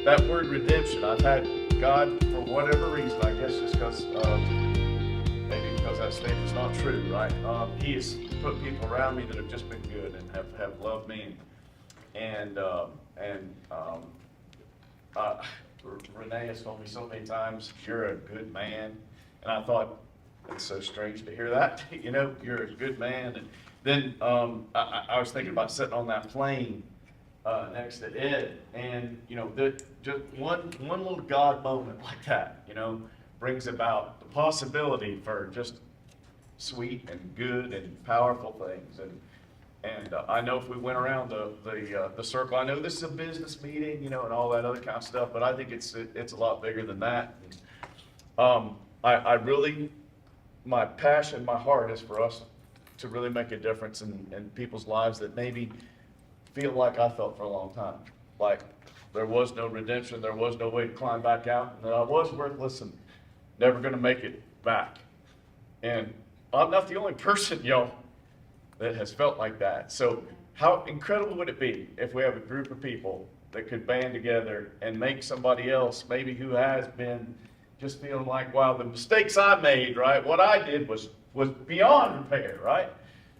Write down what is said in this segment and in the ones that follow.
that word redemption, I've had God, for whatever reason, I guess just because, maybe because that statement's not true, right? He has put people around me that have just been good and have loved me. And Renee has told me so many times, you're a good man. And I thought, it's so strange to hear that, you know, you're a good man. And then I was thinking about sitting on that plane next to Ed, and you know, just one little God moment like that, you know, brings about the possibility for just sweet and good and powerful things. And I know if we went around the circle, I know this is a business meeting, you know, and all that other kind of stuff, but I think it's a lot bigger than that. I really, my passion, my heart is for us to really make a difference in people's lives that maybe feel like I felt for a long time. Like there was no redemption, there was no way to climb back out, and that I was worthless and never gonna make it back. And I'm not the only person, y'all, that has felt like that. So how incredible would it be if we have a group of people that could band together and make somebody else, maybe who has been just feeling like, wow, the mistakes I made, right? What I did was beyond repair, right?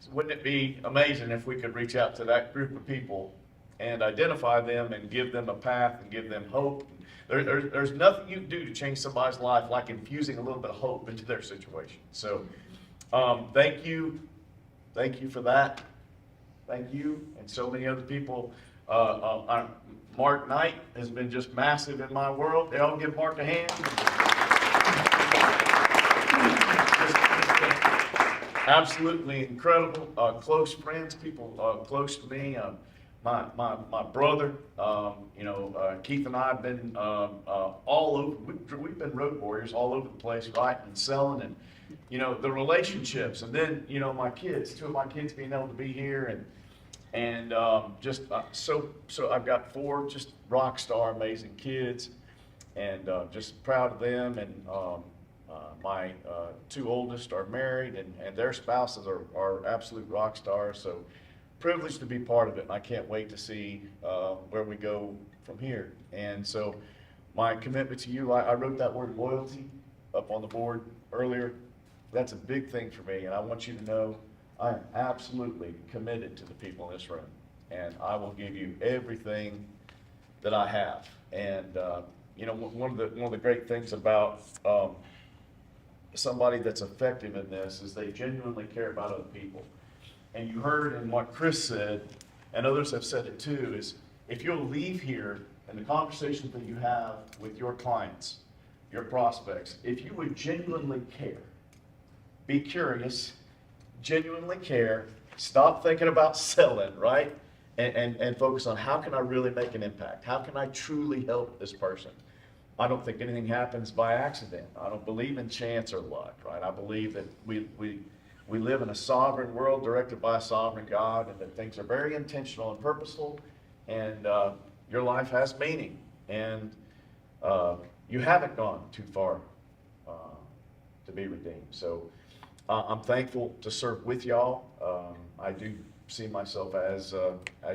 So wouldn't it be amazing if we could reach out to that group of people and identify them and give them a path and give them hope? There's nothing you can do to change somebody's life like infusing a little bit of hope into their situation. So thank you for that. Thank you, and so many other people. Mark Knight has been just massive in my world. They all give Mark a hand. Absolutely incredible, close friends, people close to me. My brother, you know, Keith and I have been all over. We've been road warriors all over the place, writing and selling, and you know the relationships. And then you know my kids, two of my kids being able to be here, and just so I've got 4 just rock star amazing kids, and just proud of them. And my 2 oldest are married, and their spouses are absolute rock stars. So privileged to be part of it. And I can't wait to see where we go from here. And so my commitment to you, I wrote that word loyalty up on the board earlier. That's a big thing for me, and I want you to know I am absolutely committed to the people in this room, and I will give you everything that I have. And you know, one of the great things about somebody that's effective in this is they genuinely care about other people. And you heard in what Chris said, and others have said it too, is if you'll leave here and the conversations that you have with your clients, your prospects, if you would genuinely care, be curious, genuinely care, stop thinking about selling, right? And focus on how can I really make an impact? How can I truly help this person? I don't think anything happens by accident. I don't believe in chance or luck, right? I believe that we live in a sovereign world directed by a sovereign God, and that things are very intentional and purposeful, and your life has meaning, and you haven't gone too far to be redeemed. So I'm thankful to serve with y'all. I do see myself as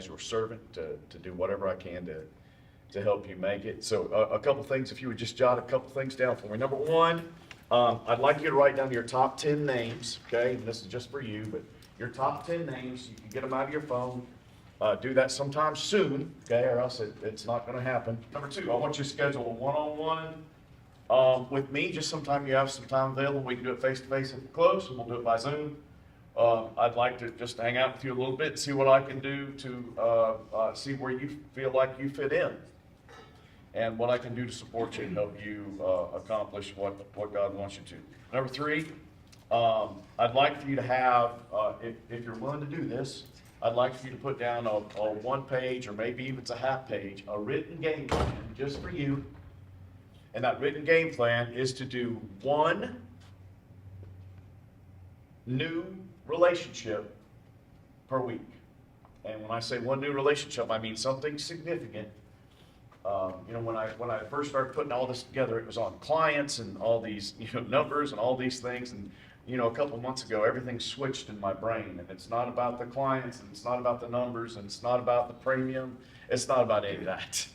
your servant to do whatever I can to help you make it. So a couple things, if you would just jot a couple things down for me. Number one, I'd like you to write down your top 10 names, okay? And this is just for you, but your top 10 names, you can get them out of your phone. Do that sometime soon, okay, or else it's not going to happen. Number two, I want you to schedule a one-on-one with me. Just sometime you have some time available. We can do it face-to-face if you're close, and we'll do it by Zoom. I'd like to just hang out with you a little bit and see what I can do to see where you feel like you fit in, and what I can do to support you and help you accomplish what God wants you to. Number three, I'd like for you to have, if you're willing to do this, I'd like for you to put down a 1 page, or maybe even it's a half page, a written game plan just for you. And that written game plan is to do 1 new relationship per week. And when I say 1 new relationship, I mean something significant. You know, when I first started putting all this together, it was on clients and all these, you know, numbers and all these things. And, you know, a couple of months ago, everything switched in my brain. And it's not about the clients, and it's not about the numbers, and it's not about the premium. It's not about any of that.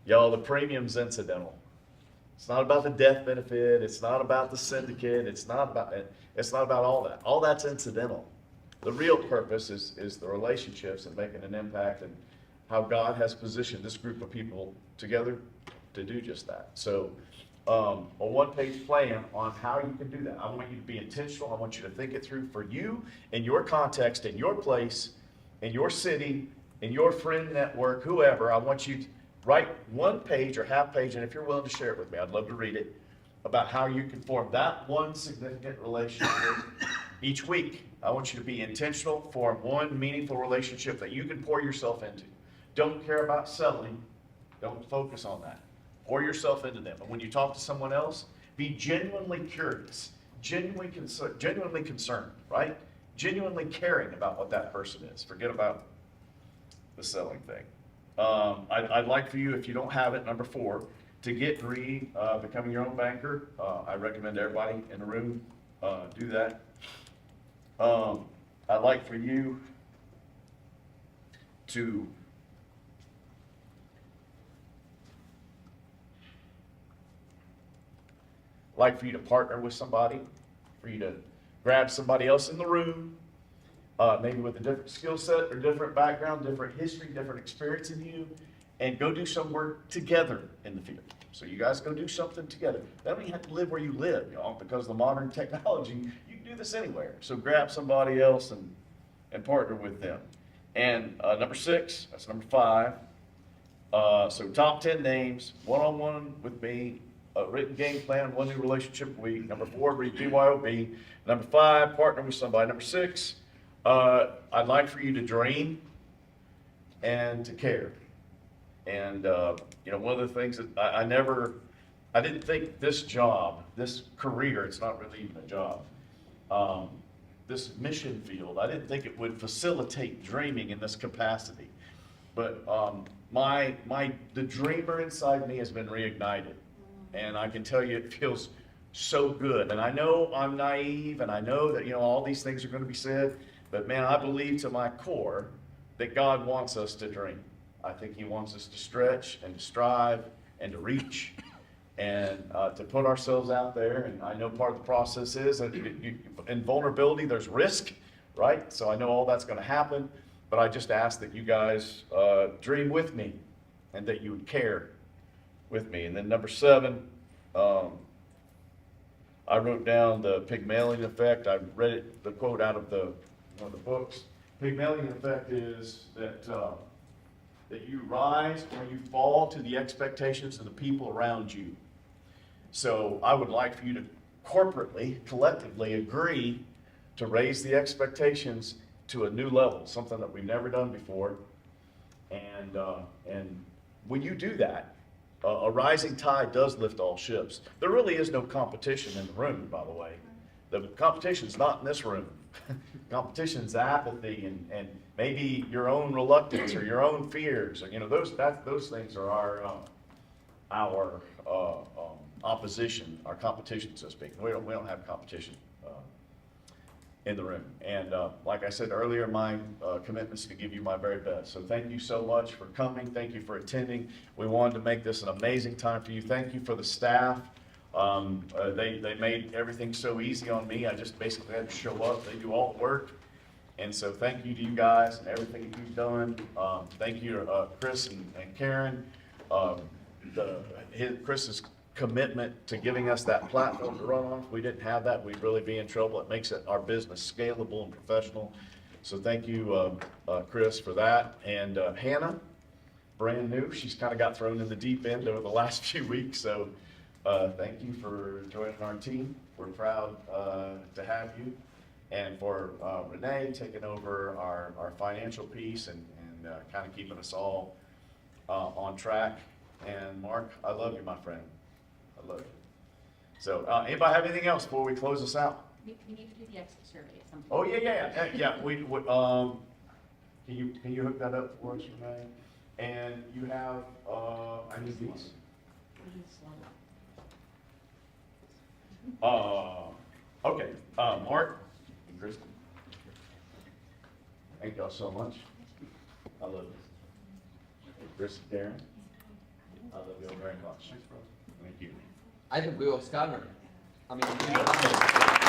Y'all, the premium's incidental. It's not about the death benefit. It's not about the syndicate. It's not about all that. All that's incidental. The real purpose is the relationships and making an impact and how God has positioned this group of people together to do just that. So, a one-page plan on how you can do that. I want you to be intentional. I want you to think it through for you, in your context, in your place, in your city, in your friend network, whoever. I want you to write one page or half page, and if you're willing to share it with me, I'd love to read it, about how you can form that one significant relationship each week. I want you to be intentional, form one meaningful relationship that you can pour yourself into. Don't care about selling. Don't focus on that. Pour yourself into them. But when you talk to someone else, be genuinely curious, genuinely concerned, right? Genuinely caring about what that person is. Forget about the selling thing. I'd like for you, if you don't have it, number 4, to get read, Becoming Your Own Banker. I recommend everybody in the room do that. I'd like for you to partner with somebody, for you to grab somebody else in the room, maybe with a different skill set or different background, different history, different experience than you, and go do some work together in the field. So you guys go do something together. That don't even have to live where you live, y'all, because of the modern technology, you can do this anywhere. So grab somebody else and partner with them. And number 6, that's number 5. So top 10 names, one-on-one with me, a written game plan, one new relationship a week. Number 4, read BYOB. Number 5, partner with somebody. Number 6, I'd like for you to dream and to care. And, one of the things that I didn't think this job, this career, it's not really even a job, this mission field, I didn't think it would facilitate dreaming in this capacity. But the dreamer inside me has been reignited. And I can tell you it feels so good. And I know I'm naive, and I know that, all these things are going to be said, but man, I believe to my core that God wants us to dream. I think he wants us to stretch and to strive and to reach and to put ourselves out there. And I know part of the process is that in vulnerability, there's risk, right? So I know all that's going to happen, but I just ask that you guys dream with me and that you would care with me. And then number 7, I wrote down the Pygmalion effect. I read the quote out of one of the books. Pygmalion effect is that you rise or you fall to the expectations of the people around you. So I would like for you to corporately, collectively agree to raise the expectations to a new level, something that we've never done before. And when you do that, a rising tide does lift all ships. There really is no competition in the room, by the way. The competition's not in this room. Competition's apathy and maybe your own reluctance or your own fears. Or, those things are our opposition, our competition, so to speak. We don't have competition in the room. And like I said earlier, my commitment is to give you my very best. So thank you so much for coming. Thank you for attending. We wanted to make this an amazing time for you. Thank you for the staff. They made everything so easy on me. I just basically had to show up. They do all the work. And so thank you to you guys and everything that you've done. Thank you to Chris and Karen. Chris's commitment to giving us that platform to run on. If we didn't have that, we'd really be in trouble. It makes our business scalable and professional. So thank you, Chris, for that. And Hannah, brand new. She's kind of got thrown in the deep end over the last few weeks. So thank you for joining our team. We're proud to have you. And for Renee taking over our financial piece and kind of keeping us all on track. And Mark, I love you, my friend. I love you. So anybody have anything else before we close this out? We need to do the exit survey at some point. Oh, yeah. Can you hook that up for us, Renee? And you have, I need these. Okay, Mark and Kristen. Thank y'all so much. I love you. Chris and Karen. I love you all very much. Thank you. I think we owe Scott. I mean.